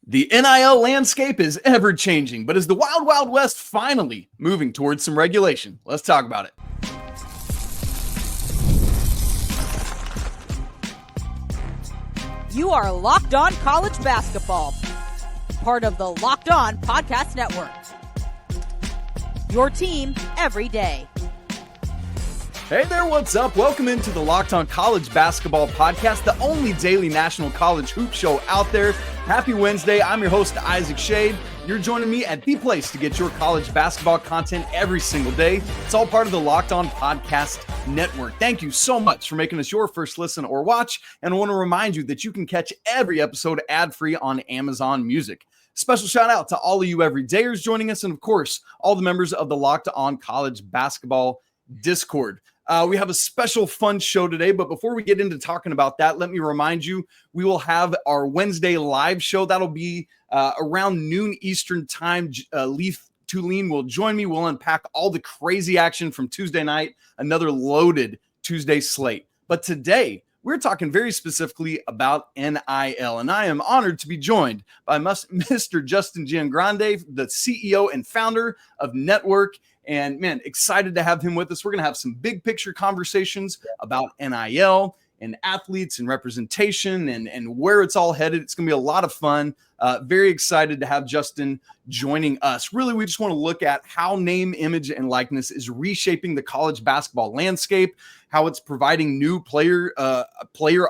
The NIL landscape is ever changing, but is the Wild Wild West finally moving towards some regulation? Let's talk about it. You are Locked On College Basketball, part of the Locked On Podcast Network. Your team every day. Hey there, what's up? Welcome into the Locked On College Basketball Podcast, the only daily national college hoop show out there. Happy Wednesday. I'm your host, Isaac Schade. You're joining me at the place to get your college basketball content every single day. It's all part of the Locked On Podcast Network. Thank you so much for making us your first listen or watch. And I want to remind you that you can catch every episode ad-free on Amazon Music. Special shout out to all of you everydayers joining us, and of course, all the members of the Locked On College Basketball Discord. We have a special fun show today, but before we get into talking about that, let me remind you, we will have our Wednesday live show. That'll be around noon Eastern time. Leaf Tulane will join me. We'll unpack all the crazy action from Tuesday night, another loaded Tuesday slate. But today, we're talking very specifically about NIL, and I am honored to be joined by Mr. Justin Giangrande, the CEO and founder of Network. And man, excited to have him with us. We're going to have some big picture conversations about NIL and athletes and representation and where it's all headed. It's going to be a lot of fun. Very excited to have Justin joining us. Really, we just want to look at how name, image, and likeness is reshaping the college basketball landscape, how it's providing new player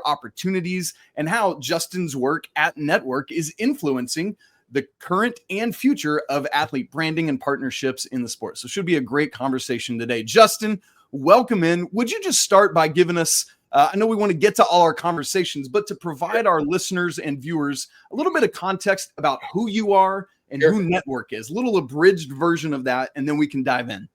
opportunities, and how Justin's work at Network is influencing the current and future of athlete branding and partnerships in the sport. So it should be a great conversation today. Justin, welcome in. Would you just start by giving us, I know we want to get to all our conversations, but to provide our listeners and viewers a little bit of context about who you are and who Network is, a little abridged version of that, and then we can dive in.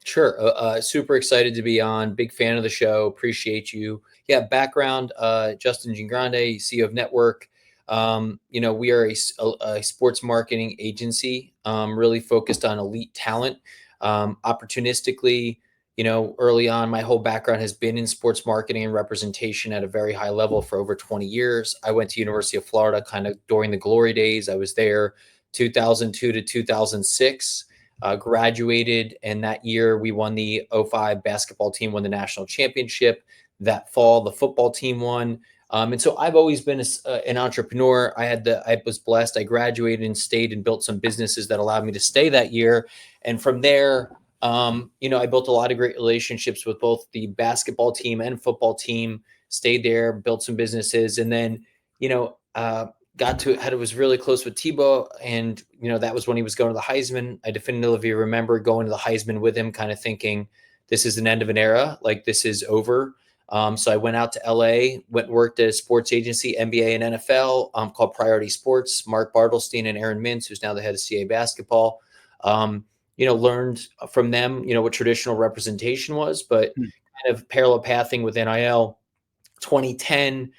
Sure. Super excited to be on. Big fan of the show. Appreciate you. Yeah, background, Justin Giangrande, CEO of Network. We are a sports marketing agency, really focused on elite talent. Opportunistically, early on, my whole background has been in sports marketing and representation at a very high level for over 20 years. I went to University of Florida kind of during the glory days. I was there 2002 to 2006, graduated. And that year we won the 05 basketball team, won the national championship. That fall, the football team won. And so I've always been an entrepreneur. I was blessed. I graduated and stayed and built some businesses that allowed me to stay that year. And from there, I built a lot of great relationships with both the basketball team and football team, stayed there, built some businesses. And then, was really close with Tebow. And, that was when he was going to the Heisman. I definitively remember going to the Heisman with him, kind of thinking this is an end of an era. Like this is over. So I went out to LA, worked at a sports agency, NBA and NFL, called Priority Sports. Mark Bartelstein and Aaron Mintz, who's now the head of CA basketball, learned from them, what traditional representation was, but kind of parallel pathing with NIL. 2010,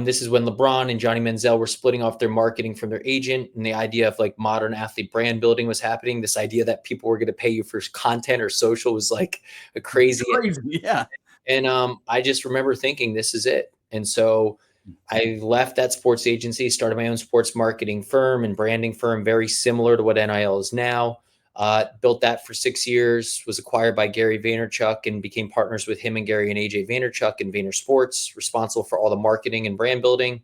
this is when LeBron and Johnny Manziel were splitting off their marketing from their agent, and the idea of like modern athlete brand building was happening. This idea that people were going to pay you for content or social was like a crazy. Yeah. And I just remember thinking, this is it. And so I left that sports agency, started my own sports marketing firm and branding firm, very similar to what NIL is now. Built that for 6 years, was acquired by Gary Vaynerchuk and became partners with him and Gary and AJ Vaynerchuk and Vayner Sports, responsible for all the marketing and brand building.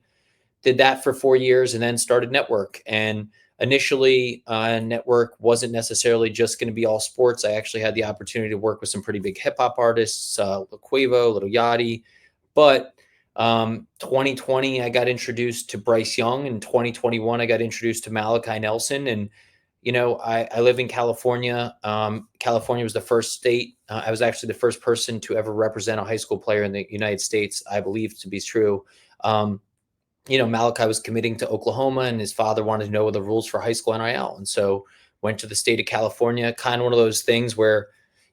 Did that for 4 years and then started Network. And initially, Network wasn't necessarily just going to be all sports. I actually had the opportunity to work with some pretty big hip hop artists, Quavo, Lil Yachty. But 2020, I got introduced to Bryce Young. In 2021, I got introduced to Malachi Nelson. And, I live in California. California was the first state. I was actually the first person to ever represent a high school player in the United States, I believe to be true. Malachi was committing to Oklahoma and his father wanted to know the rules for high school NIL. And so went to the state of California, kind of one of those things where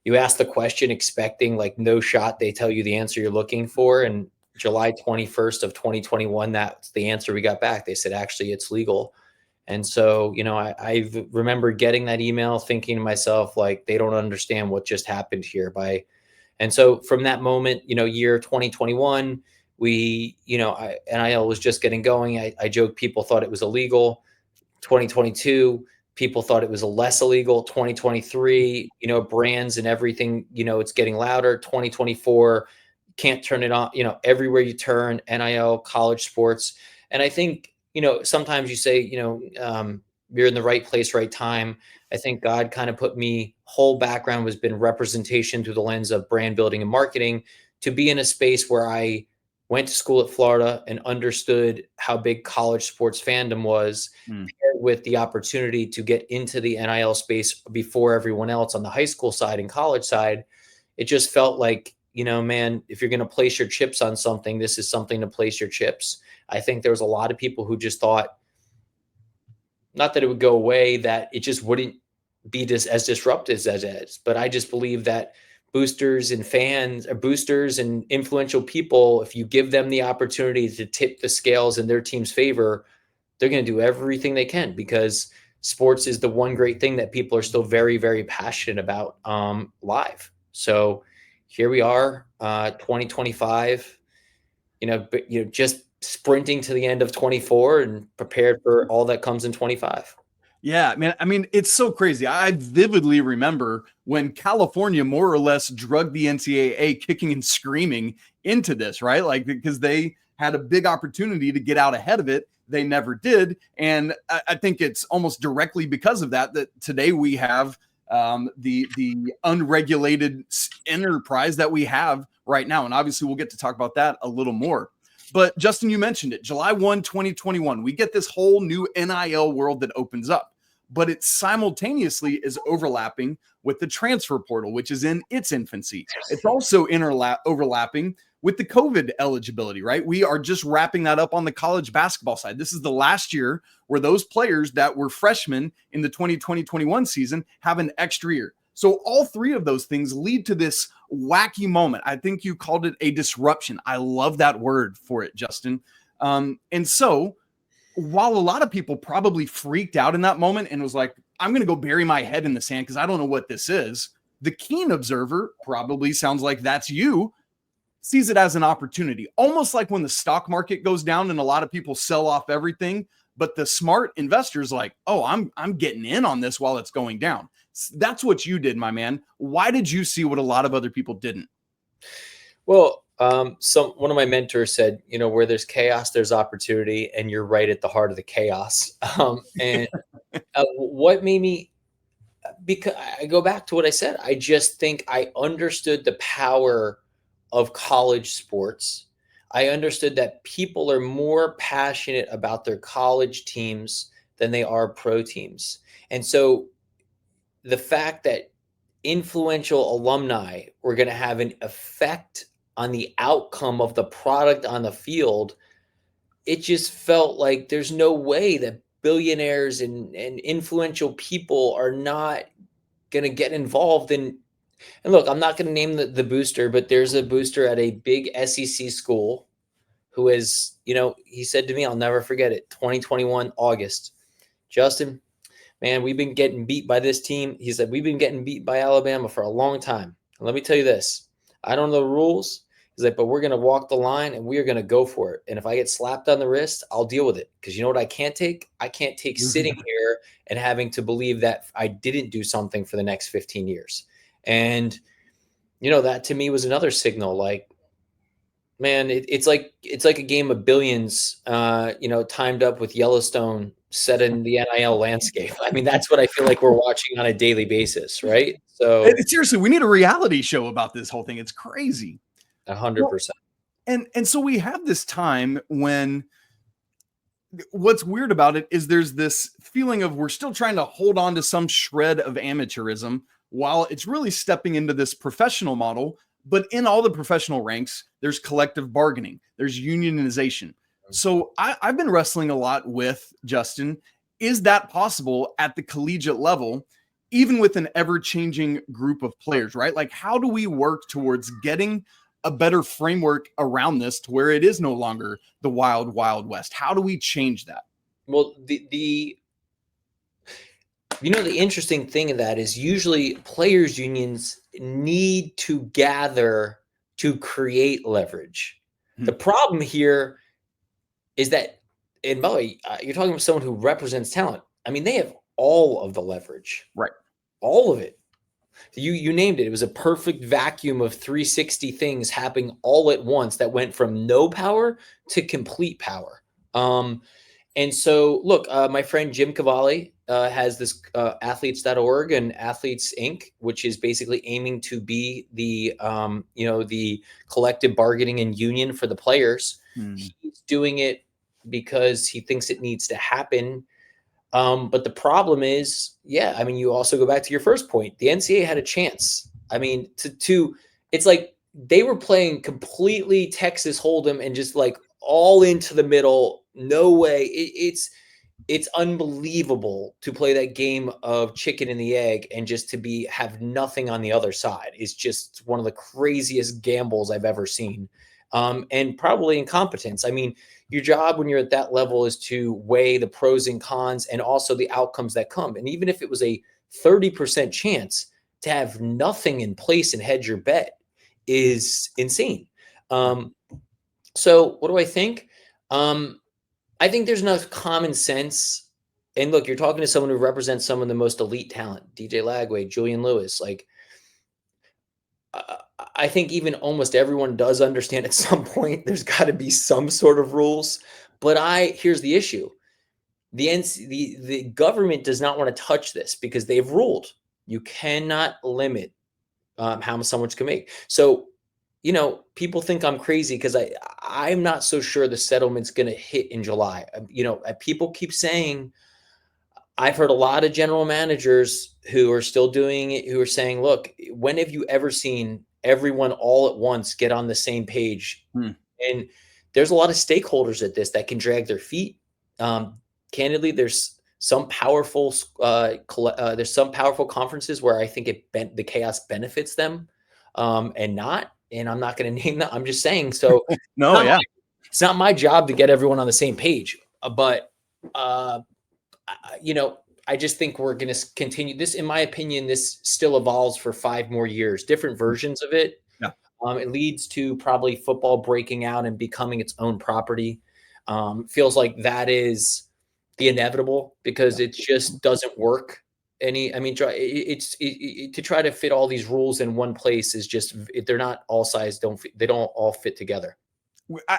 you ask the question expecting like no shot, they tell you the answer you're looking for. And July 21st of 2021, that's the answer we got back. They said, actually, it's legal. And so, I remember getting that email thinking to myself, like, they don't understand what just happened here. And so from that moment, year 2021, NIL was just getting going. I joke people thought it was illegal. 2022, people thought it was less illegal. 2023, brands and everything, it's getting louder. 2024, can't turn it on, everywhere you turn, NIL, college sports. And I think, sometimes you say, you're in the right place, right time. I think God kind of put whole background has been representation through the lens of brand building and marketing, to be in a space where I went to school at Florida and understood how big college sports fandom was, paired with the opportunity to get into the NIL space before everyone else on the high school side and college side. It just felt like, man, if you're going to place your chips on something, this is something to place your chips. I think there was a lot of people who just thought, not that it would go away, that it just wouldn't be as disruptive as it is. But I just believe that boosters and fans, or boosters and influential people, if you give them the opportunity to tip the scales in their team's favor, they're going to do everything they can, because sports is the one great thing that people are still very, very passionate about live. So here we are, 2025, just sprinting to the end of 24 and prepared for all that comes in 25. Yeah, man. I mean, it's so crazy. I vividly remember when California more or less drugged the NCAA kicking and screaming into this, right? Like, because they had a big opportunity to get out ahead of it. They never did. And I think it's almost directly because of that today we have the unregulated enterprise that we have right now. And obviously we'll get to talk about that a little more. But Justin, you mentioned it, July 1, 2021, we get this whole new NIL world that opens up, but it simultaneously is overlapping with the transfer portal, which is in its infancy. It's also overlapping with the COVID eligibility, right? We are just wrapping that up on the college basketball side. This is the last year where those players that were freshmen in the 2020-21 season have an extra year. So all three of those things lead to this wacky moment. I think you called it a disruption. I love that word for it, Justin. And so while a lot of people probably freaked out in that moment and was like, I'm going to go bury my head in the sand because I don't know what this is, the keen observer, probably sounds like that's you, sees it as an opportunity. Almost like when the stock market goes down and a lot of people sell off everything, but the smart investors like, oh, I'm getting in on this while it's going down. That's what you did, my man. Why did you see what a lot of other people didn't? Well, one of my mentors said, where there's chaos, there's opportunity, and you're right at the heart of the chaos. And what made me, because I go back to what I said, I just think I understood the power of college sports. I understood that people are more passionate about their college teams than they are pro teams. And so the fact that influential alumni were going to have an effect on the outcome of the product on the field, it just felt like there's no way that billionaires and influential people are not going to get involved in. And look, I'm not going to name the booster, but there's a booster at a big SEC school who is, he said to me, I'll never forget it, 2021, August, Justin, man, we've been getting beat by this team. He said, we've been getting beat by Alabama for a long time. And let me tell you this, I don't know the rules. He's like, but we're going to walk the line and we are going to go for it. And if I get slapped on the wrist, I'll deal with it. Because you know what I can't take? I can't take sitting here and having to believe that I didn't do something for the next 15 years. And, that to me was another signal, like, man, it's like a game of billions, timed up with Yellowstone set in the NIL landscape. I mean, that's what I feel like we're watching on a daily basis, right? So Seriously, we need a reality show about this whole thing. It's crazy. 100%. And so we have this time when what's weird about it is there's this feeling of we're still trying to hold on to some shred of amateurism while it's really stepping into this professional model. But in all the professional ranks, there's collective bargaining, there's unionization. So I've been wrestling a lot with, Justin, is that possible at the collegiate level, even with an ever-changing group of players, right? Like, how do we work towards getting a better framework around this to where it is no longer the wild, wild west? How do we change that? Well, the interesting thing of that is usually players' unions need to gather to create leverage. The problem here is that and by the way, you're talking about someone who represents talent. I mean, they have all of the leverage, Right. all of it. You named it. It was a perfect vacuum of 360 things happening all at once that went from no power to complete power. And so, look, my friend Jim Cavalli has this athletes.org and Athletes Inc., which is basically aiming to be the, the collective bargaining and union for the players. He's doing it because he thinks it needs to happen. But the problem is, I mean, you also go back to your first point. The NCAA had a chance. I mean, it's like they were playing completely Texas Hold'em and just like all into the middle. No way. It's unbelievable to play that game of chicken and the egg and just to have nothing on the other side. Is just one of the craziest gambles I've ever seen. And probably incompetence. I mean, your job when you're at that level is to weigh the pros and cons and also the outcomes that come. And even if it was a 30% chance, to have nothing in place and hedge your bet is insane. So what do I think? I think there's enough common sense. And look, you're talking to someone who represents some of the most elite talent, DJ Lagway, Julian Lewis. Like, I think even almost everyone does understand at some point there's got to be some sort of rules. But here's the issue. The government does not want to touch this because they've ruled you cannot limit how much someone can make. So, people think I'm crazy because I'm not so sure the settlement's going to hit in July. People keep saying, I've heard a lot of general managers who are still doing it, who are saying, look, when have you ever seen everyone all at once get on the same page? And there's a lot of stakeholders at this that can drag their feet. Candidly, there's some powerful conferences where I think the chaos benefits them and not. And I'm not going to name that. I'm just saying. So it's not my job to get everyone on the same page. But I just think we're going to continue this. In my opinion, this still evolves for 5 more years, different versions of it. Yeah. It leads to probably football breaking out and becoming its own property. Feels like that is the inevitable because it just doesn't work. To try to fit all these rules in one place is just, they're not all size. They don't all fit together.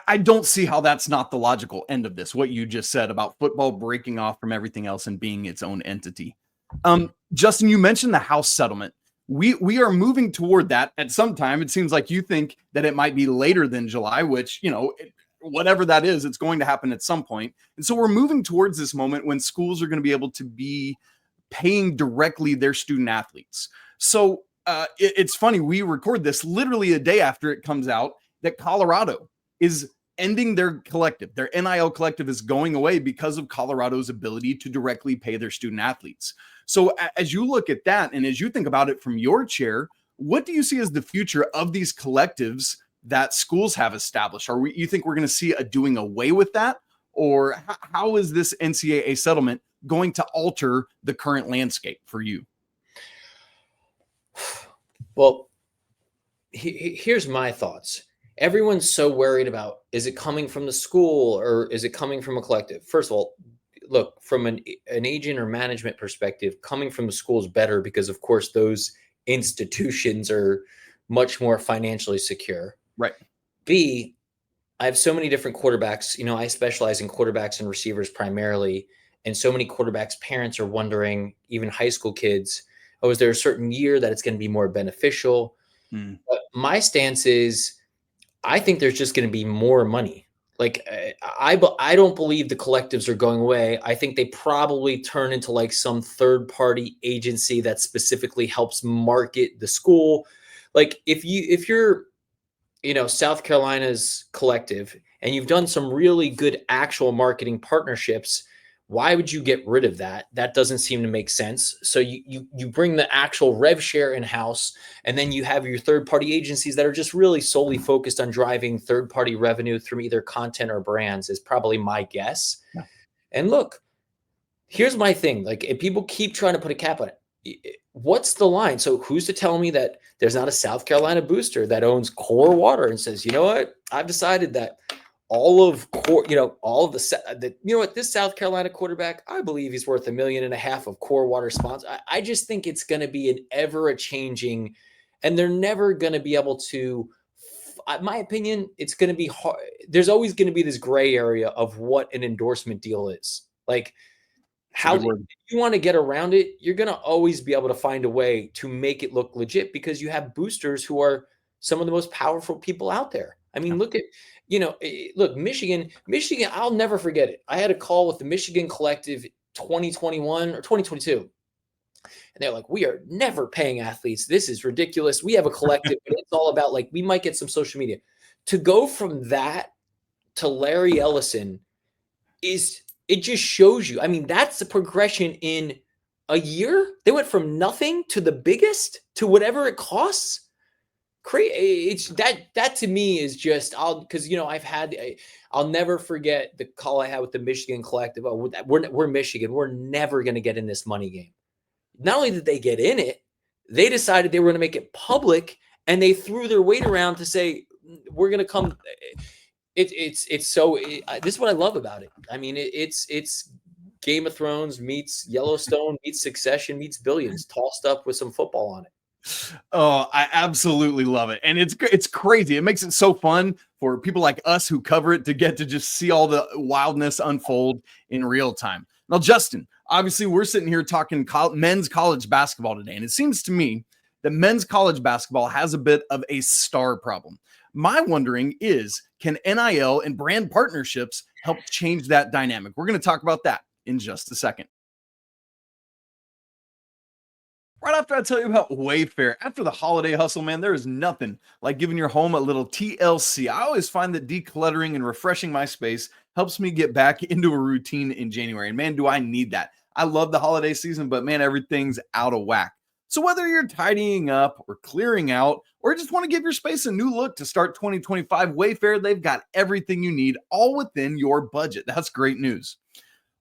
I don't see how that's not the logical end of this. What you just said about football breaking off from everything else and being its own entity. Justin, you mentioned the House settlement. We are moving toward that at some time. It seems like you think that it might be later than July, which, whatever that is, it's going to happen at some point. And so we're moving towards this moment when schools are going to be able to be paying directly their student athletes. So it's funny. We record this literally a day after it comes out that Colorado is ending their collective. Their NIL collective is going away because of Colorado's ability to directly pay their student athletes. So as you look at that, and as you think about it from your chair, what do you see as the future of these collectives that schools have established? You think we're going to see a doing away with that? Or how is this NCAA settlement going to alter the current landscape for you? Well, here's my thoughts. Everyone's so worried about, is it coming from the school or is it coming from a collective? First of all, look, from an agent or management perspective, coming from the school is better because, of course, those institutions are much more financially secure. Right. B, I have so many different quarterbacks. I specialize in quarterbacks and receivers primarily. And so many quarterbacks' parents are wondering, even high school kids, is there a certain year that it's going to be more beneficial? But my stance is, I think there's just going to be more money. Like, I don't believe the collectives are going away. I think they probably turn into like some third-party agency that specifically helps market the school. Like if you're, South Carolina's collective and you've done some really good actual marketing partnerships, why would you get rid of that? That doesn't seem to make sense. So you bring the actual rev share in-house, and then you have your third-party agencies that are just really solely focused on driving third-party revenue through either content or brands is probably my guess. Yeah. And look, here's my thing. Like, if people keep trying to put a cap on it, what's the line? So who's to tell me that there's not a South Carolina booster that owns Core Water and says, you know what? I've decided that all of this South Carolina quarterback, I believe he's worth $1.5 million of core water sponsors. I just think it's going to be an ever changing, and they're never going to be able to. My opinion, it's going to be hard. There's always going to be this gray area of what an endorsement deal is. Like, how if you want to get around it, you're going to always be able to find a way to make it look legit because you have boosters who are some of the most powerful people out there. I mean, look, Michigan, I'll never forget it. I had a call with the Michigan Collective 2021 or 2022. And they're like, we are never paying athletes. This is ridiculous. We have a collective, but it's all about like, we might get some social media. To go from that to Larry Ellison it just shows you. I mean, that's the progression in a year. They went from nothing to the biggest to whatever it costs. It's that to me is just I'll never forget the call I had with the Michigan Collective. Oh, we're Michigan. We're never going to get in this money game. Not only did they get in it, they decided they were going to make it public, and they threw their weight around to say we're going to come. This is what I love about it. I mean, it's Game of Thrones meets Yellowstone meets Succession meets Billions tossed up with some football on it. Oh, I absolutely love it. And it's crazy. It makes it so fun for people like us who cover it to get to just see all the wildness unfold in real time. Now, Justin, obviously we're sitting here talking men's college basketball today. And it seems to me that men's college basketball has a bit of a star problem. My wondering is, can NIL and brand partnerships help change that dynamic? We're going to talk about that in just a second. Right after I tell you about Wayfair, after the holiday hustle, man, there is nothing like giving your home a little TLC. I always find that decluttering and refreshing my space helps me get back into a routine in January. And man, do I need that. I love the holiday season, but man, everything's out of whack. So whether you're tidying up or clearing out, or just want to give your space a new look to start 2025, Wayfair, they've got everything you need all within your budget. That's great news.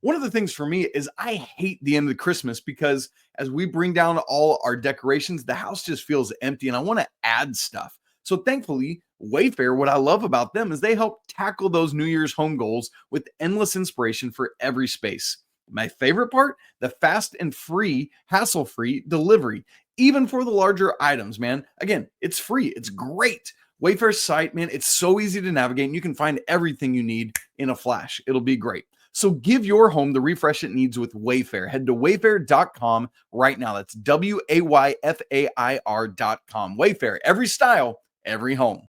One of the things for me is I hate the end of Christmas because as we bring down all our decorations, the house just feels empty and I want to add stuff. So thankfully, Wayfair, what I love about them is they help tackle those New Year's home goals with endless inspiration for every space. My favorite part, the fast and free, hassle-free delivery, even for the larger items, man. Again, it's free. It's great. Wayfair's site, man, it's so easy to navigate and you can find everything you need in a flash. It'll be great. So give your home the refresh it needs with Wayfair. Head to wayfair.com right now. That's WAYFAIR.com. Wayfair, every style, every home.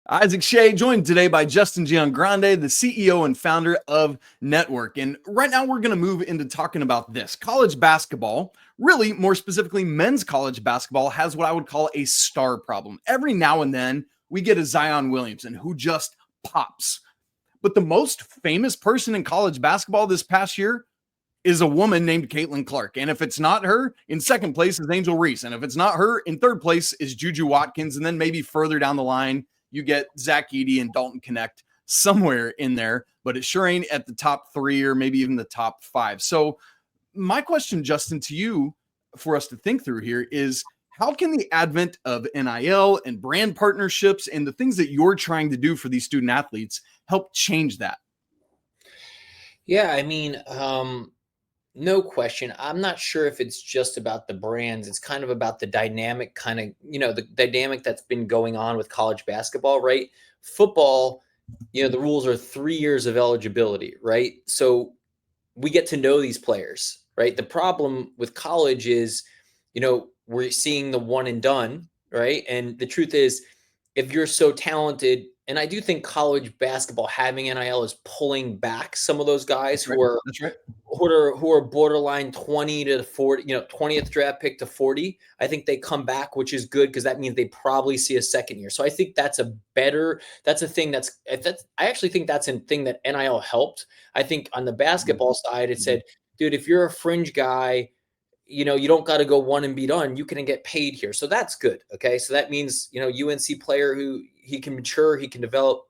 Isaac Schade, joined today by Justin Giangrande, the CEO and founder of Network. And right now we're going to move into talking about this. College basketball, really more specifically men's college basketball, has what I would call a star problem. Every now and then we get a Zion Williamson who just pops. But the most famous person in college basketball this past year is a woman named Caitlin Clark. And if it's not her, in second place is Angel Reese. And if it's not her, in third place is Juju Watkins. And then maybe further down the line, you get Zach Edey and Dalton Connect somewhere in there, but it sure ain't at the top 3 or maybe even the top 5. So my question, Justin, to you for us to think through here is, how can the advent of NIL and brand partnerships and the things that you're trying to do for these student athletes help change that? Yeah, I mean, no question. I'm not sure if it's just about the brands. It's kind of about the dynamic the dynamic that's been going on with college basketball, right? Football, the rules are 3 years of eligibility, right? So we get to know these players, right? The problem with college is, we're seeing the one and done, right? And the truth is, if you're so talented, and I do think college basketball having NIL is pulling back some of those guys who are borderline 20 to 40, 20th draft pick to 40. I think they come back, which is good because that means they probably see a second year. So I think that's a thing I actually think that's a thing that NIL helped. I think on the basketball side, it said, dude, if you're a fringe guy, you don't got to go one and be done. You can get paid here. So that's good. Okay. So that means, UNC player who he can mature, he can develop.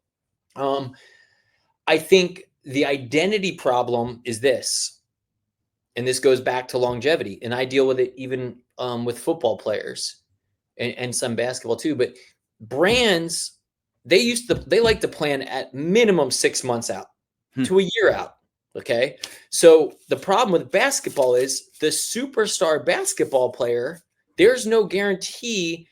I think the identity problem is this, and this goes back to longevity, and I deal with it even with football players and some basketball too, but brands, they like to plan at minimum 6 months out to a year out. Okay. So the problem with basketball is the superstar basketball player, there's no guarantee.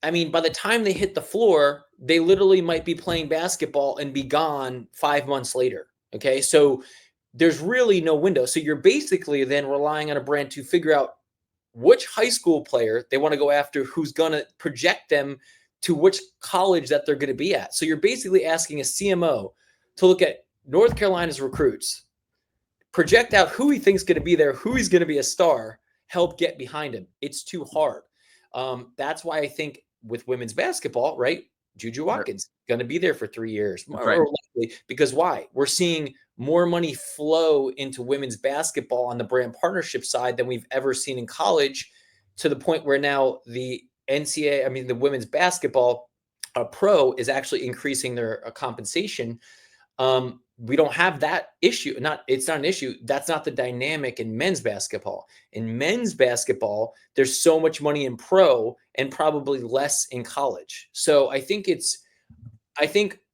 I mean, by the time they hit the floor, they literally might be playing basketball and be gone 5 months later. Okay. So there's really no window. So you're basically then relying on a brand to figure out which high school player they want to go after, who's going to project them to which college that they're going to be at. So you're basically asking a CMO to look at North Carolina's recruits, project out who he thinks is going to be there, who he's going to be a star, help get behind him. It's too hard. That's why I think with women's basketball, right? Juju Watkins going to be there for 3 years, more likely, because why? We're seeing more money flow into women's basketball on the brand partnership side than we've ever seen in college, to the point where now the NCAA, I mean, the women's basketball pro is actually increasing their compensation. We don't have that issue. It's not an issue. That's not the dynamic in men's basketball. In men's basketball, there's so much money in pro and probably less in college. So I think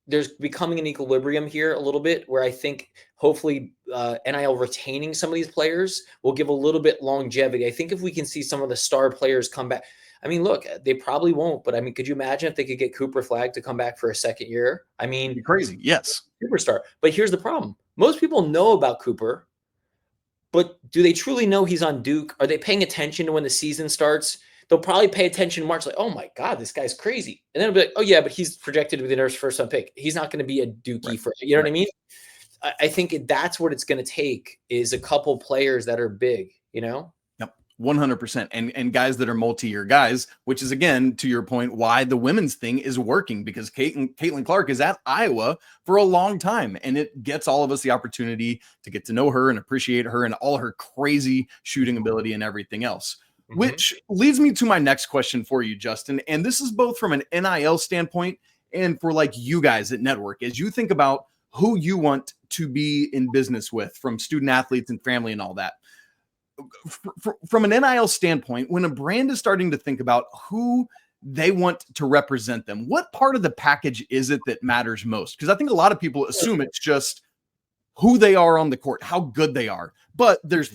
there's becoming an equilibrium here a little bit, where I think hopefully NIL retaining some of these players will give a little bit longevity. I think if we can see some of the star players come back, I mean, look, they probably won't, but I mean, could you imagine if they could get Cooper Flagg to come back for a second year? I mean, it'd be crazy. Yes. Superstar. But here's the problem. Most people know about Cooper, but do they truly know he's on Duke? Are they paying attention to when the season starts? They'll probably pay attention in March, like, oh my God, this guy's crazy. And then it'll be like, oh yeah, but he's projected to be the first round pick. He's not going to be a Dookie for, you know what I mean? I think that's what it's going to take, is a couple players that are big, you know? 100%. And guys that are multi-year guys, which is, again, to your point, why the women's thing is working, because Caitlin Clark is at Iowa for a long time, and it gets all of us the opportunity to get to know her and appreciate her and all her crazy shooting ability and everything else. Mm-hmm. Which leads me to my next question for you, Justin. And this is both from an NIL standpoint and for like you guys at Network, as you think about who you want to be in business with, from student athletes and family and all that. From an NIL standpoint, when a brand is starting to think about who they want to represent them, what part of the package is it that matters most? Because I think a lot of people assume it's just who they are on the court, how good they are. But there's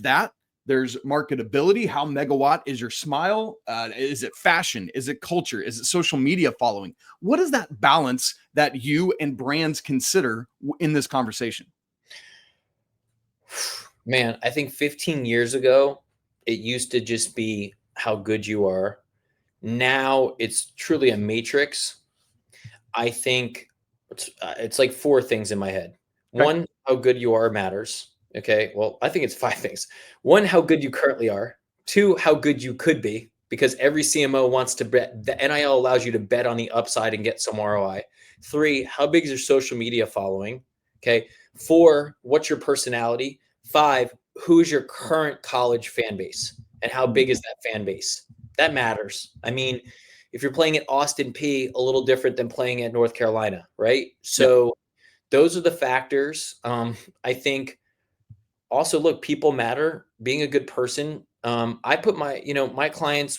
marketability. How megawatt is your smile? Is it fashion? Is it culture? Is it social media following? What is that balance that you and brands consider in this conversation? Man, I think 15 years ago, it used to just be how good you are. Now it's truly a matrix. I think it's like 4 things in my head. Okay. 1, how good you are matters. Okay. Well, I think it's 5 things. 1, how good you currently are. 2, how good you could be, because every CMO wants to bet. The NIL allows you to bet on the upside and get some ROI. 3, how big is your social media following? Okay. 4, what's your personality? 5, who's your current college fan base and how big is that fan base? That matters. I mean, if you're playing at Austin P, a little different than playing at North Carolina, right? So those are the factors. I think also, look, people matter. Being a good person. I put my clients,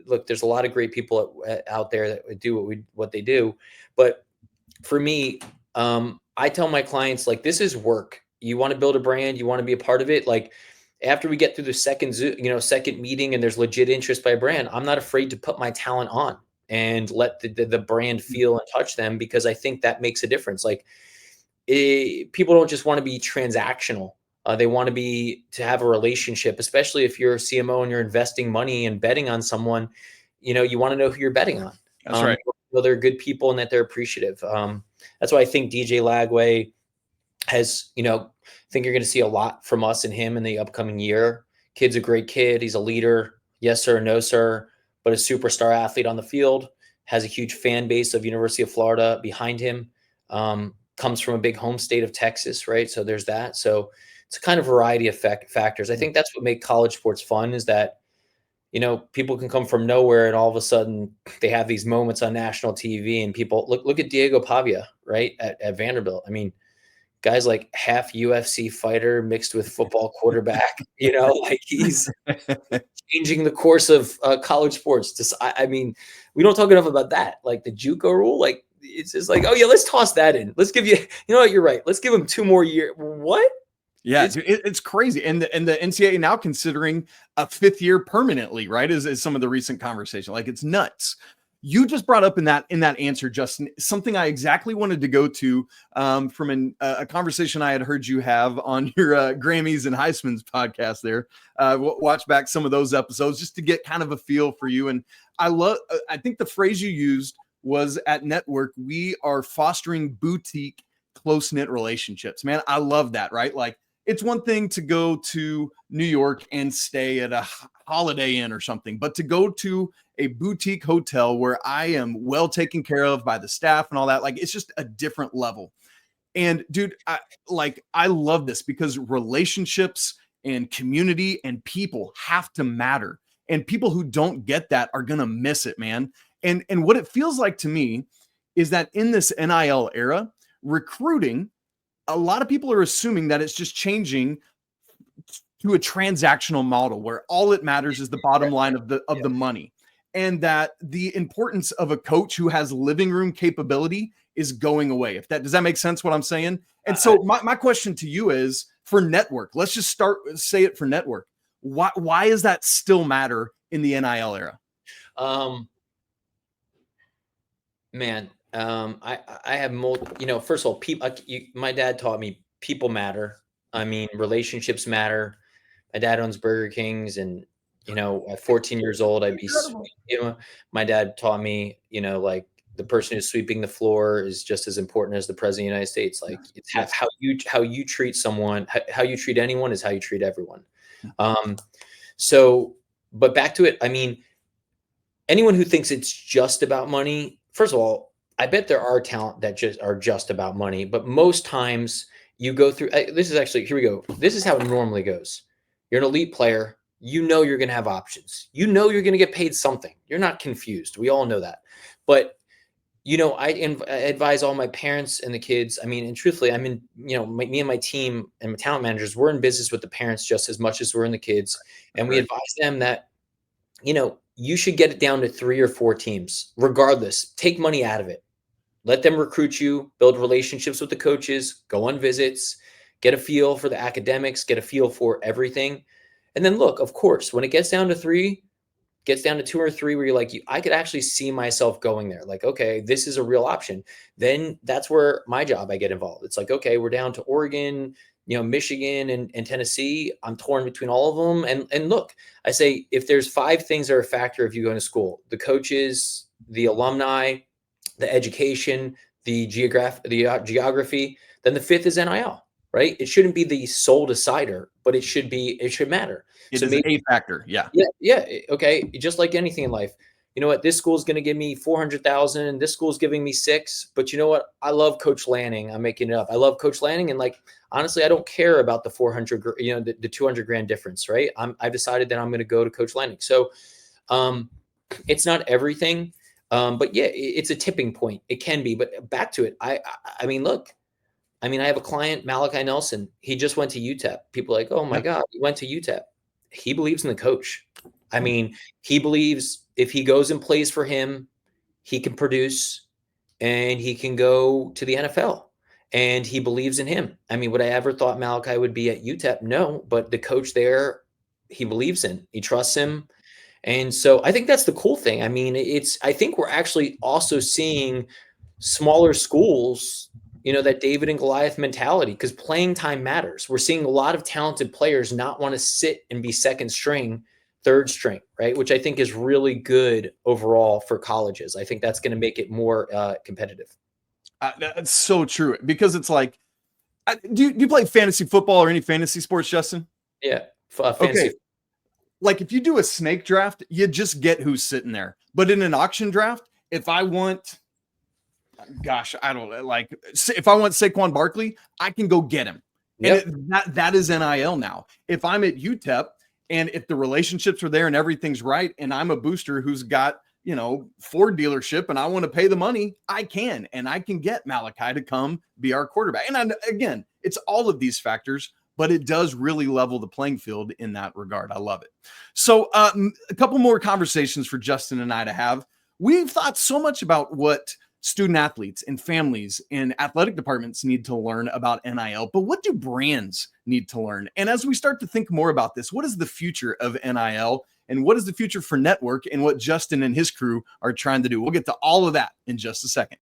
look, there's a lot of great people out there that do what they do. But for me, I tell my clients, like, this is work. You want to build a brand, you want to be a part of it. Like, after we get through the second meeting and there's legit interest by a brand, I'm not afraid to put my talent on and let the brand feel and touch them, because I think that makes a difference. Like, people don't just want to be transactional. They want to have a relationship, especially if you're a CMO and you're investing money and betting on someone. You want to know who you're betting on. That's right. They're good people and that they're appreciative. That's why I think DJ Lagway has, I think you're going to see a lot from us and him in the upcoming year. Kid's a great kid. He's a leader. Yes, sir. No, sir. But a superstar athlete on the field, has a huge fan base of University of Florida behind him. Comes from a big home state of Texas, right? So there's that. So it's a kind of variety of factors. I think that's what makes college sports fun, is that, people can come from nowhere and all of a sudden they have these moments on national TV, and people look at Diego Pavia, right? At Vanderbilt. I mean, guy's like half UFC fighter mixed with football quarterback, like he's changing the course of college sports. I mean, we don't talk enough about that. Like the JUCO rule, like it's just like, oh yeah, let's toss that in. Let's give you know what, you're right. Let's give him 2 more years. What? Yeah, it's crazy. And the NCAA now considering a 5th year permanently, right? Is some of the recent conversation. Like, it's nuts. You just brought up in that answer, Justin, something I exactly wanted to go to from a conversation I had heard you have on your Grammys and Heisman's podcast there. Watch back some of those episodes just to get kind of a feel for you. And I think the phrase you used was, at Network, we are fostering boutique, close-knit relationships. Man, I love that, right? Like, it's one thing to go to New York and stay at a Holiday Inn or something, but to go to a boutique hotel where I am well taken care of by the staff and all that, like, it's just a different level. And dude, I love this because relationships and community and people have to matter. And people who don't get that are going to miss it, man. And what it feels like to me is that in this NIL era, recruiting, a lot of people are assuming that it's just changing to a transactional model where all it matters is the bottom line of the money, and that the importance of a coach who has living room capability is going away. Does that make sense what I'm saying? And so my question to you is, for Network, let's just say it for Network. Why does that still matter in the NIL era? I have multiple, first of all, people, my dad taught me people matter. I mean, relationships matter. My dad owns Burger Kings, and, at 14 years old, my dad taught me, like, the person who's sweeping the floor is just as important as the president of the United States. Like, it's how you treat someone, how you treat anyone is how you treat everyone. But back to it, I mean, anyone who thinks it's just about money, first of all, I bet there are talent that are just about money, but most times you go through, this is actually, here we go. This is how it normally goes. You're an elite player. You're going to have options. You're going to get paid something. You're not confused. We all know that. But, I advise all my parents and the kids. I mean, and truthfully, I'm in, me and my team and my talent managers, we're in business with the parents just as much as we're in the kids. And we advise them that, you should get it down to 3 or 4 teams. Regardless, take money out of it. Let them recruit you, build relationships with the coaches, go on visits, get a feel for the academics, get a feel for everything. And then look, of course, when it gets down to 2 or 3, where you're like, I could actually see myself going there. Like, okay, this is a real option. Then that's where my job, I get involved. It's like, okay, we're down to Oregon, Michigan and Tennessee. I'm torn between all of them. And look, I say, if there's 5 things that are a factor if you go to school, the coaches, the alumni, the education, the geography, then the 5th is NIL, right? It shouldn't be the sole decider, but it should matter. It is a factor. Yeah. Yeah. Okay. Just like anything in life, you know what? This school is going to give me 400,000. This school is giving me 6, but you know what? I love Coach Lanning. I'm making it up. I love Coach Lanning. And, like, honestly, I don't care about the 400, the 200 grand difference, right? I've decided that I'm going to go to Coach Lanning. So, it's not everything. But yeah, it's a tipping point. It can be, but back to it. I mean, look, I have a client, Malachi Nelson. He just went to UTEP. People are like, oh my God, he went to UTEP. He believes in the coach. I mean, he believes if he goes and plays for him, he can produce and he can go to the NFL, and he believes in him. I mean, would I ever thought Malachi would be at UTEP? No, but the coach there, he believes in, he trusts him. And so I think that's the cool thing. I mean, I think we're actually also seeing smaller schools, that David and Goliath mentality, because playing time matters. We're seeing a lot of talented players not want to sit and be second string, third string, right? Which I think is really good overall for colleges. I think that's going to make it more competitive. That's so true, because it's like, do you play fantasy football or any fantasy sports, Justin? Yeah. Fantasy. Okay. Like, if you do a snake draft, you just get who's sitting there. But in an auction draft, if I want, I don't know, like, if I want Saquon Barkley, I can go get him. Yep. And that is NIL now. If I'm at UTEP and if the relationships are there and everything's right, and I'm a booster who's got, Ford dealership and I want to pay the money, I can. And I can get Malachi to come be our quarterback. And again, it's all of these factors, but it does really level the playing field in that regard. I love it. So a couple more conversations for Justin and I to have. We've thought so much about what student athletes and families and athletic departments need to learn about NIL, but what do brands need to learn? And as we start to think more about this, what is the future of NIL and what is the future for network and what Justin and his crew are trying to do? We'll get to all of that in just a second.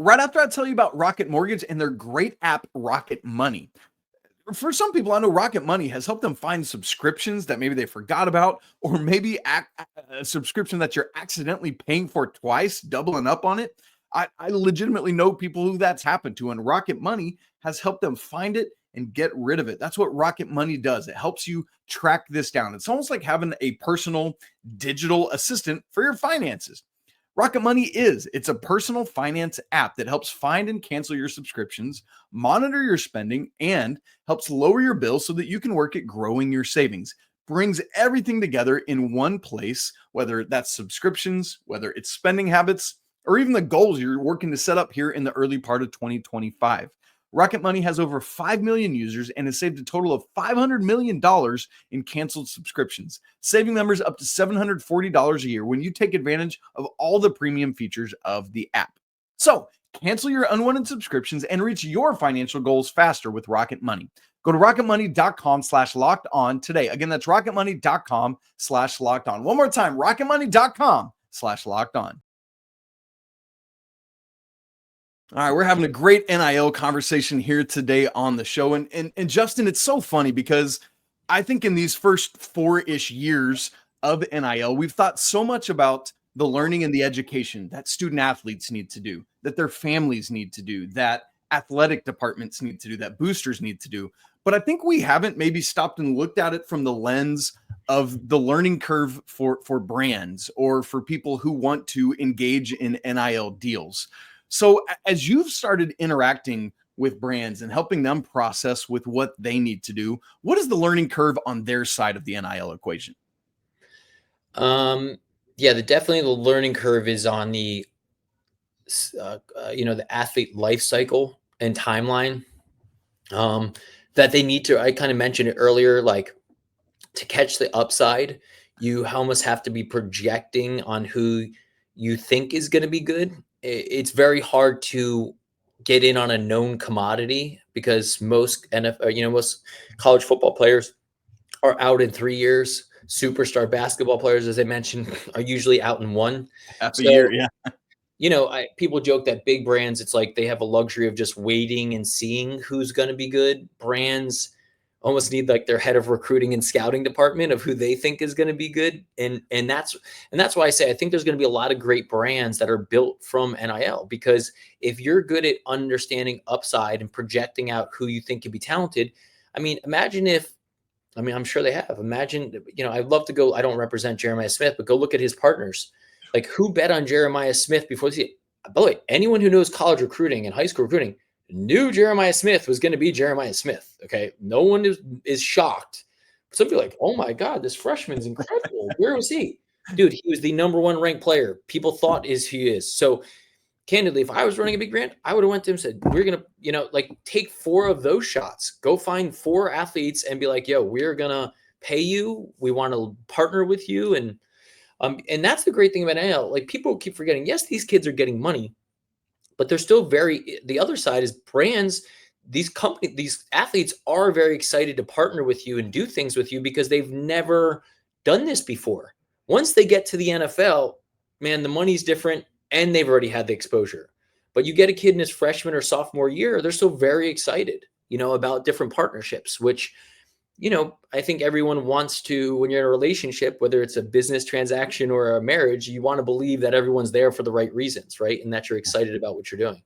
Right after I tell you about Rocket Mortgage and their great app, Rocket Money. For some people, I know Rocket Money has helped them find subscriptions that maybe they forgot about, or maybe a subscription that you're accidentally paying for twice, doubling up on it. I legitimately know people who that's happened to, and Rocket Money has helped them find it and get rid of it. That's what Rocket Money does. It helps you track this down. It's almost like having a personal digital assistant for your finances. Rocket Money it's a personal finance app that helps find and cancel your subscriptions, monitor your spending, and helps lower your bills so that you can work at growing your savings. Brings everything together in one place, whether that's subscriptions, whether it's spending habits, or even the goals you're working to set up here in the early part of 2025. Rocket Money has over 5 million users and has saved a total of $500 million in canceled subscriptions, saving members up to $740 a year when you take advantage of all the premium features of the app. So, cancel your unwanted subscriptions and reach your financial goals faster with Rocket Money. Go to rocketmoney.com/locked on today. Again, that's rocketmoney.com/locked on. One more time, rocketmoney.com/locked on. All right, we're having a great NIL conversation here today on the show. And Justin, it's so funny because I think in these first 4-ish years of NIL, we've thought so much about the learning and the education that student athletes need to do, that their families need to do, that athletic departments need to do, that boosters need to do. But I think we haven't maybe stopped and looked at it from the lens of the learning curve for brands or for people who want to engage in NIL deals. So as you've started interacting with brands and helping them process with what they need to do, what is the learning curve on their side of the NIL equation? Definitely the learning curve is on the the athlete life cycle and timeline that they need to. I kind of mentioned it earlier, like to catch the upside, you almost have to be projecting on who you think is going to be good. It's very hard to get in on a known commodity because most most college football players are out in 3 years. Superstar basketball players, as I mentioned, are usually out in one. Half a year, yeah. People joke that big brands, it's like they have a luxury of just waiting and seeing who's going to be good. Brands almost need like their head of recruiting and scouting department of who they think is going to be good. And that's why I say I think there's going to be a lot of great brands that are built from NIL, because if you're good at understanding upside and projecting out who you think could be talented, I'm sure they have. Imagine, I'd love to go, I don't represent Jeremiah Smith, but go look at his partners. Like, who bet on Jeremiah Smith before the By the way, anyone who knows college recruiting and high school recruiting knew Jeremiah Smith was going to be Jeremiah Smith. Okay. No one is shocked. Some people are like, oh my God, this freshman's incredible. Where was he? Dude, he was the number 1 ranked player. People thought he is. So candidly, if I was running a big brand, I would have went to him and said, we're going to, take 4 of those shots. Go find 4 athletes and be like, yo, we're going to pay you. We want to partner with you. And that's the great thing about NIL. Like, people keep forgetting, yes, these kids are getting money, but they're still the other side is brands. These athletes are very excited to partner with you and do things with you because they've never done this before. Once they get to the NFL, man, the money's different and they've already had the exposure. But you get a kid in his freshman or sophomore year, they're still very excited, about different partnerships, which, I think everyone wants to, when you're in a relationship, whether it's a business transaction or a marriage, you want to believe that everyone's there for the right reasons, right? And that you're excited about what you're doing.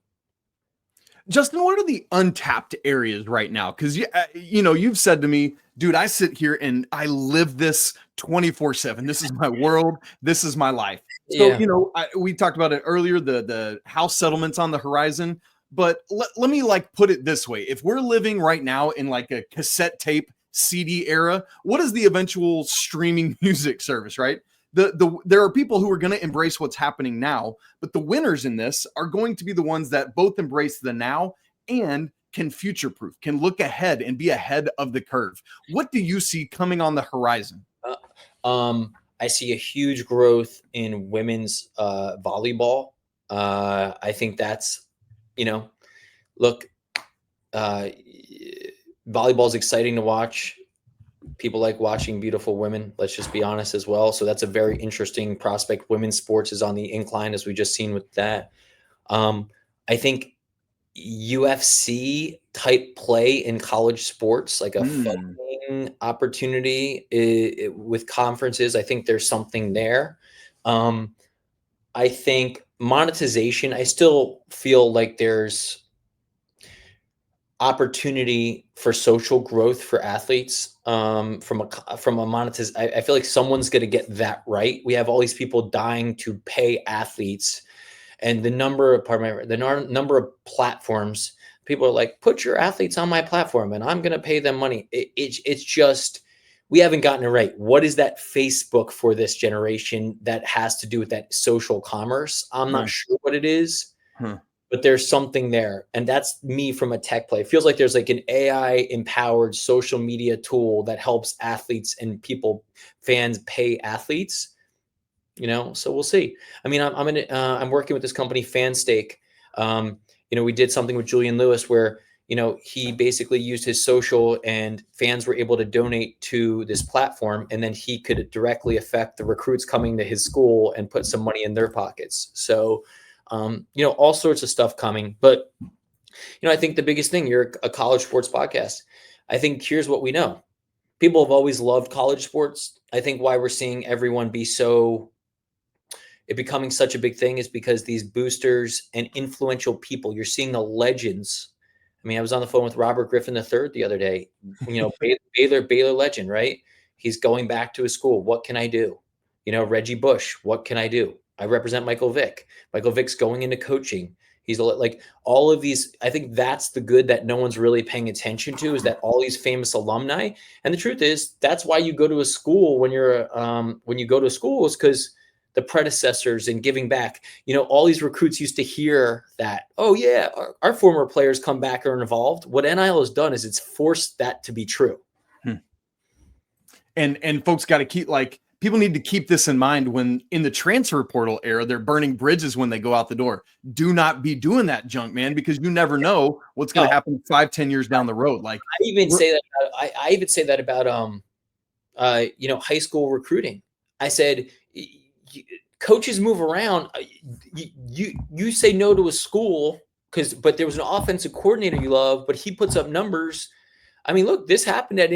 Justin, what are the untapped areas right now? Because you've said to me, dude, I sit here and I live this 24/7. This is my world. This is my life. So, Yeah. We talked about it earlier, the house settlements on the horizon. But let me put it this way. If we're living right now in like a cassette tape CD era, what is the eventual streaming music service, right? There are people who are going to embrace what's happening now, but the winners in this are going to be the ones that both embrace the now and can future-proof, can look ahead and be ahead of the curve. What do you see coming on the horizon? I I see a huge growth in women's volleyball. I think that's, look, volleyball is exciting to watch. People like watching beautiful women. Let's just be honest as well. So that's a very interesting prospect. Women's sports is on the incline, as we just seen with that. I think UFC type play in college sports, like a fighting opportunity with conferences. I think there's something there. I think monetization, I still feel like there's opportunity for social growth for athletes from a monetization. I feel like someone's going to get that right. We have all these people dying to pay athletes, and the number of platforms, people are like, put your athletes on my platform and I'm going to pay them money. It's just, we haven't gotten it right. What is that Facebook for this generation that has to do with that social commerce? I'm not sure what it is. But there's something there. And that's me from a tech play. It feels like there's like an AI empowered social media tool that helps athletes and fans pay athletes, so we'll see. I mean, I'm working with this company, Fanstake. We did something with Julian Lewis where, he basically used his social and fans were able to donate to this platform, and then he could directly affect the recruits coming to his school and put some money in their pockets. So, all sorts of stuff coming. But, I think the biggest thing, you're a college sports podcast. I think here's what we know. People have always loved college sports. I think why we're seeing everyone it becoming such a big thing is because these boosters and influential people, you're seeing the legends. I mean, I was on the phone with Robert Griffin III the other day, Baylor legend, right? He's going back to his school. What can I do? Reggie Bush, what can I do? I represent Michael Vick. Michael Vick's going into coaching. He's like all of these. I think that's the good that no one's really paying attention to, is that all these famous alumni. And the truth is, that's why you go to a school when you go to school, is because the predecessors and giving back. All these recruits used to hear that, oh yeah, our former players come back or are involved. What NIL has done is it's forced that to be true. And folks got to keep, people need to keep this in mind when in the transfer portal era, they're burning bridges when they go out the door. Do not be doing that junk, man, because you never know what's going to happen 5-10 years down the road. I even say that about high school recruiting. I said, coaches move around. You say no to a school but there was an offensive coordinator you love, but he puts up numbers. I mean, look, this happened at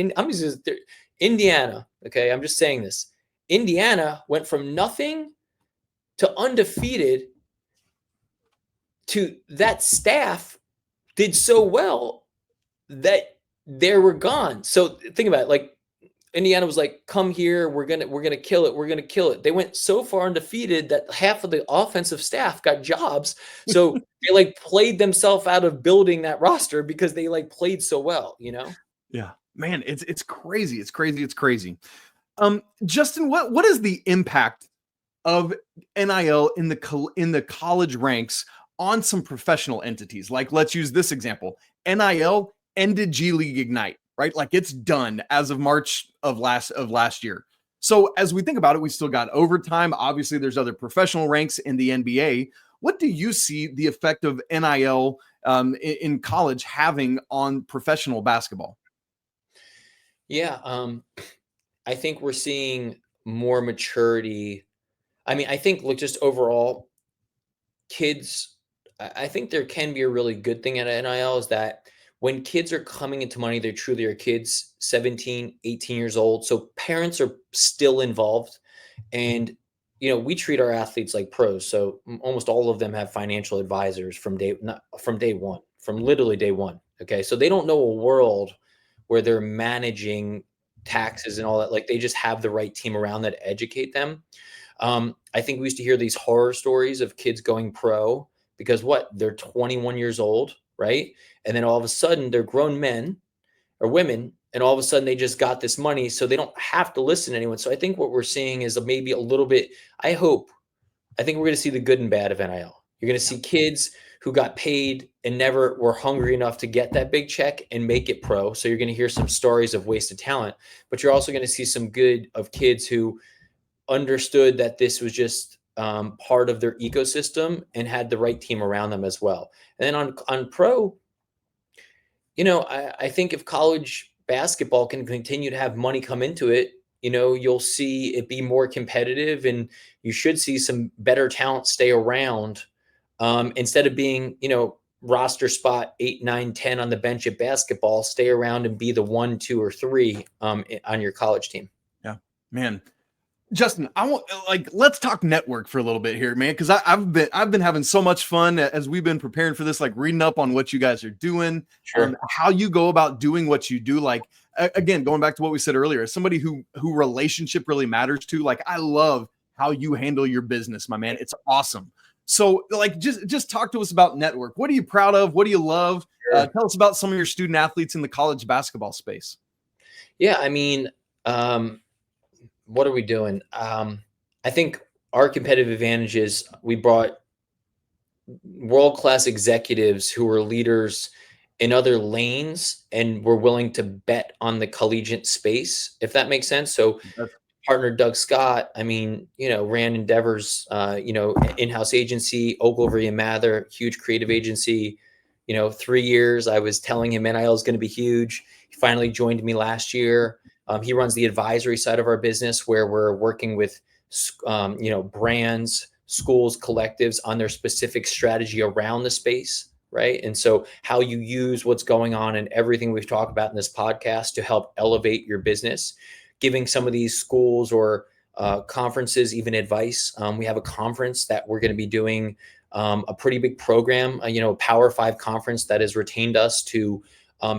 Indiana. Okay, I'm just saying this. Indiana went from nothing to undefeated to that staff did so well that they were gone. So think about it. Indiana was like, come here, we're gonna kill it. We're gonna kill it. They went so far undefeated that half of the offensive staff got jobs. So they played themselves out of building that roster because they played so well, Yeah, man, it's crazy. It's crazy. Justin, what is the impact of NIL in the college ranks on some professional entities? Let's use this example. NIL ended G League Ignite, right? It's done as of March of last year. So as we think about it, we still got overtime. Obviously, there's other professional ranks in the NBA. What do you see the effect of NIL in college having on professional basketball? Yeah, I think we're seeing more maturity. I mean, I think just overall, kids, I think there can be a really good thing at NIL is that when kids are coming into money, they truly are kids, 17, 18 years old. So parents are still involved. And, we treat our athletes like pros. So almost all of them have financial advisors from literally day one. Okay. So they don't know a world where they're managing taxes and all that. They just have the right team around that educate them. I think we used to hear these horror stories of kids going pro because they're 21 years old, right? And then all of a sudden they're grown men or women, and all of a sudden they just got this money, so they don't have to listen to anyone. So I think what we're seeing is maybe a little bit, I think we're going to see the good and bad of NIL. You're going to see kids who got paid and never were hungry enough to get that big check and make it pro. So you're going to hear some stories of wasted talent, but you're also going to see some good of kids who understood that this was just part of their ecosystem and had the right team around them as well. And then on pro, I think if college basketball can continue to have money come into it, you'll see it be more competitive, and you should see some better talent stay around, instead of being, roster spot 8, 9, 10 on the bench at basketball. Stay around and be the 1, 2, or 3 on your college team. Yeah, man. Justin, I want let's talk network for a little bit here, man, because I've been having so much fun as we've been preparing for this, like reading up on what you guys are doing, Sure. how you go about doing what you do. Like again, going back to what we said earlier, as somebody who relationship really matters to, like I love how you handle your business, my man. It's awesome. So like just talk to us about network. What are you proud of? What do you love? Sure. Tell us about some of your student athletes in the college basketball space. Yeah, I mean, what are we doing? I think our competitive advantage is we brought world-class executives who are leaders in other lanes and were willing to bet on the collegiate space, if that makes sense. So partner Doug Scott, I mean, ran Endeavor's, in-house agency, Ogilvy and Mather, huge creative agency. 3 years, I was telling him NIL is going to be huge. He finally joined me last year. He runs the advisory side of our business, where we're working with, brands, schools, collectives on their specific strategy around the space, right? And so how you use what's going on and everything we've talked about in this podcast to help elevate your business, giving some of these schools or conferences even advice. We have a conference that we're going to be doing, a pretty big program, a Power 5 conference that has retained us to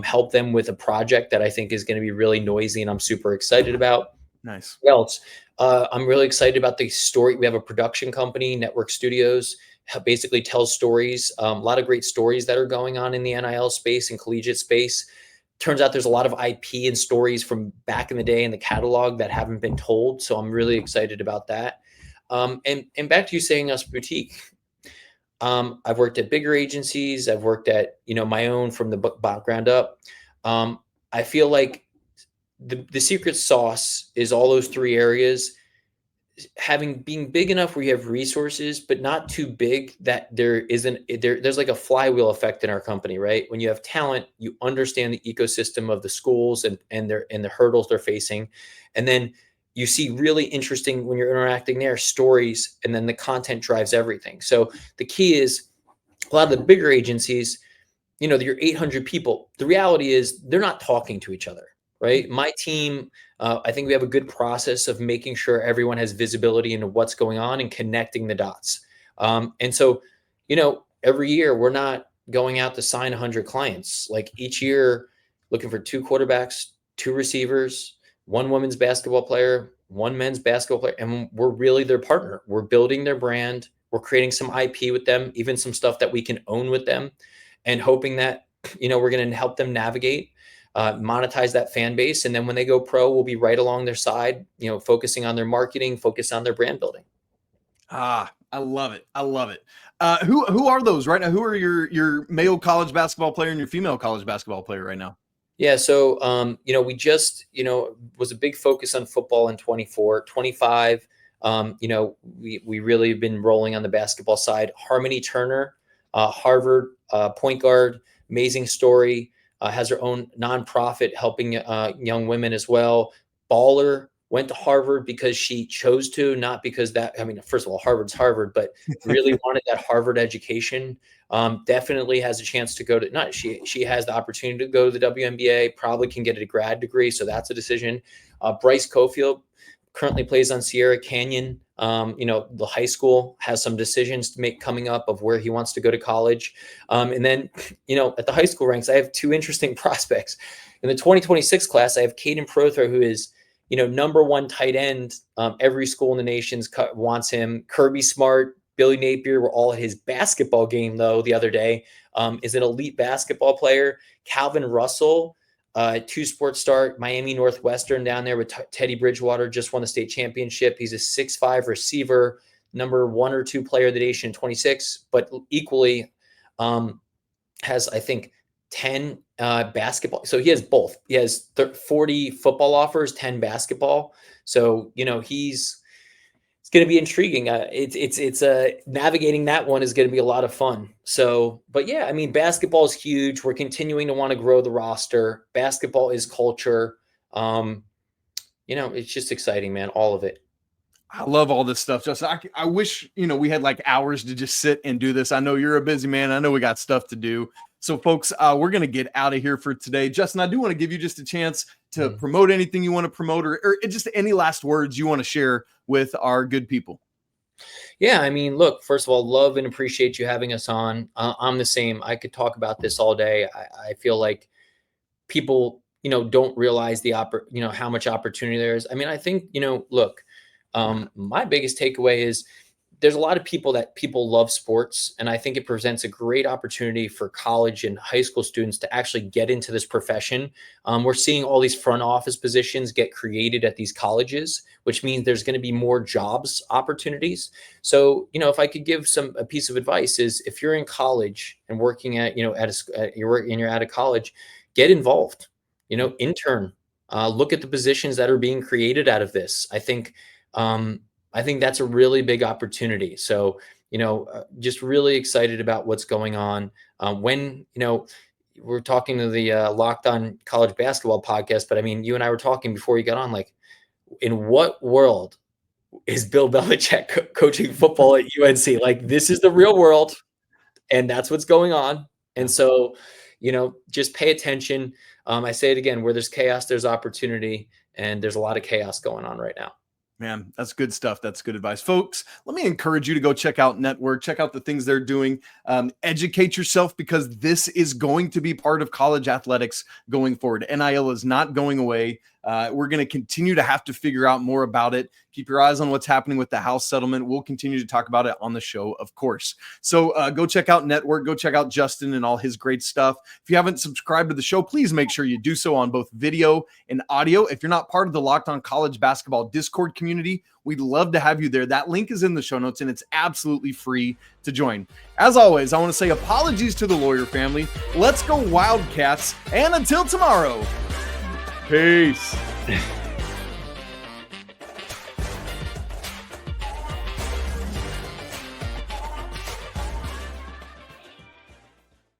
help them with a project that I think is going to be really noisy and I'm super excited about. Nice. What else? I'm really excited about the story. We have a production company, Network Studios, basically tells stories, a lot of great stories that are going on in the NIL space and collegiate space. Turns out there's a lot of IP and stories from back in the day in the catalog that haven't been told. So I'm really excited about that. And back to you saying us boutique. I've worked at bigger agencies. I've worked at, my own from the background up. I feel like the secret sauce is all those 3 areas, being big enough where you have resources, but not too big that there's like a flywheel effect in our company, right? When you have talent, you understand the ecosystem of the schools and the hurdles they're facing. And then you see really interesting, when you're interacting there, stories, and then the content drives everything. So the key is, a lot of the bigger agencies, your 800 people, the reality is they're not talking to each other, right? My team, I think we have a good process of making sure everyone has visibility into what's going on and connecting the dots. And so, every year we're not going out to sign 100 clients. Like each year, looking for 2 quarterbacks, 2 receivers, 1 women's basketball player, 1 men's basketball player, and we're really their partner. We're building their brand. We're creating some IP with them, even some stuff that we can own with them, and hoping that, we're going to help them navigate, monetize that fan base. And then when they go pro, we'll be right along their side, focusing on their marketing, focus on their brand building. I love it. I love it. Who are those right now? Who are your male college basketball player and your female college basketball player right now? Yeah. So, we just, was a big focus on football in 24, 25. We really have been rolling on the basketball side. Harmony Turner, Harvard, point guard, amazing story, has her own nonprofit helping young women as well. Baller went to Harvard because she chose to, not because first of all, Harvard's Harvard, but really wanted that Harvard education. Definitely has a chance to go to, she has the opportunity to go to the WNBA, probably can get a grad degree. So that's a decision. Bryce Cofield currently plays on Sierra Canyon. The high school has some decisions to make coming up of where he wants to go to college. And then, at the high school ranks, I have 2 interesting prospects. In the 2026 class, I have Caden Prothro, who is, number 1 tight end. Every school in the nation wants him. Kirby Smart, Billy Napier were all at his basketball game, though, the other day, is an elite basketball player. Calvin Russell, 2 sports start, Miami Northwestern down there with Teddy Bridgewater, just won the state championship. He's a 6'5" receiver, number 1 or 2 player of the nation in 26, but equally has, I think, 10 basketball. So he has both. He has 40 football offers, 10 basketball. So, he's It's going to be intriguing. It's navigating that one is going to be a lot of fun. So, but yeah, I mean, basketball is huge. We're continuing to want to grow the roster. Basketball is culture. It's just exciting, man. All of it. I love all this stuff, Justin. I wish, we had like hours to just sit and do this. I know you're a busy man. I know we got stuff to do. So folks, we're going to get out of here for today. Justin, I do want to give you just a chance to promote anything you want to promote or just any last words you want to share with our good people. Yeah, I mean, look, first of all, love and appreciate you having us on. I'm the same. I could talk about this all day. I feel like people, don't realize how much opportunity there is. I mean, I think, look, my biggest takeaway is there's a lot of people love sports, and I think it presents a great opportunity for college and high school students to actually get into this profession. We're seeing all these front office positions get created at these colleges, which means there's going to be more jobs opportunities. So, if I could give a piece of advice is if you're in college and working at, you're out of college, get involved, intern, look at the positions that are being created out of this. I think that's a really big opportunity. So, just really excited about what's going on. We're talking to the Locked On College Basketball podcast, but I mean, you and I were talking before you got on, like, in what world is Bill Belichick coaching football at UNC? Like, this is the real world, and that's what's going on. And so, just pay attention. I say it again, where there's chaos, there's opportunity, and there's a lot of chaos going on right now. Man, that's good stuff. That's good advice. Folks, let me encourage you to go check out Network, check out the things they're doing, educate yourself, because this is going to be part of college athletics going forward. NIL is not going away. We're going to continue to have to figure out more about it. Keep your eyes on what's happening with the House settlement. We'll continue to talk about it on the show, of course. So go check out Network. Go check out Justin and all his great stuff. If you haven't subscribed to the show, please make sure you do so on both video and audio. If you're not part of the Locked On College Basketball Discord community, we'd love to have you there. That link is in the show notes, and it's absolutely free to join. As always, I want to say apologies to the Lawyer family. Let's go Wildcats, and until tomorrow, peace.